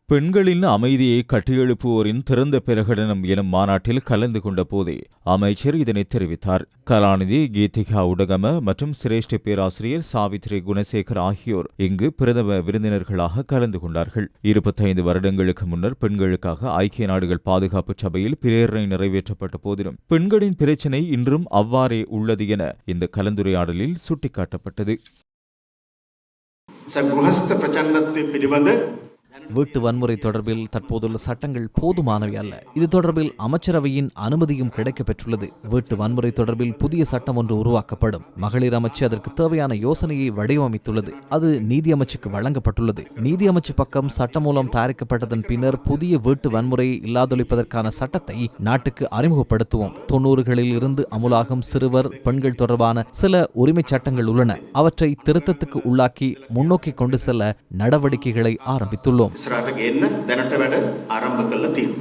பெண்களின் அமைதியை கட்டியெழுப்புவோரின் திறந்த பிரகடனம் எனும் மாநாட்டில் கலந்து கொண்ட போதே அமைச்சர் இதனை தெரிவித்தார். கலாநிதி கீதிகா உடகம மற்றும் சிரேஷ்ட பேராசிரியர் சாவித்ரி குணசேகர் ஆகியோர் இங்கு பிரதம விருந்தினர்களாக கலந்து கொண்டார்கள். 25 வருடங்களுக்கு முன்னர் பெண்களுக்காக ஐக்கிய நாடுகள் பாதுகாப்பு சபையில் பிரேரணை நிறைவேற்றப்பட்ட போதிலும் பெண்களின் பிரச்சினை இன்றும் அவ்வாறே உள்ளது என இந்த கலந்துரையாடலில் சுட்டிக்காட்டப்பட்டது. வீட்டு வன்முறை தொடர்பில் தற்போதுள்ள சட்டங்கள் போதுமானவை அல்ல. இது தொடர்பில் அமைச்சரவையின் அனுமதியும் கிடைக்கப்பெற்றுள்ளது. வீட்டு வன்முறை தொடர்பில் புதிய சட்டம் ஒன்று உருவாக்கப்படும். மகளிர் அமைச்சு அதற்கு தேவையான யோசனையை வடிவமைத்துள்ளது. அது நீதி அமைச்சுக்கு வழங்கப்பட்டுள்ளது. நீதி அமைச்சு பக்கம் சட்டம் மூலம் தயாரிக்கப்பட்டதன் பின்னர் புதிய வீட்டு வன்முறையை இல்லாதொழிப்பதற்கான சட்டத்தை நாட்டுக்கு அறிமுகப்படுத்துவோம். 90களில் இருந்து அமுலாகும் சிறுவர் பெண்கள் தொடர்பான சில உரிமை சட்டங்கள் உள்ளன. அவற்றை திருத்தத்துக்கு உள்ளாக்கி முன்னோக்கி கொண்டு செல்ல நடவடிக்கைகளை ஆரம்பித்துள்ளோம். ඉස්සරහට ගෙන්න දැනට වැඩ ආරම්භ කළා තියෙනවා.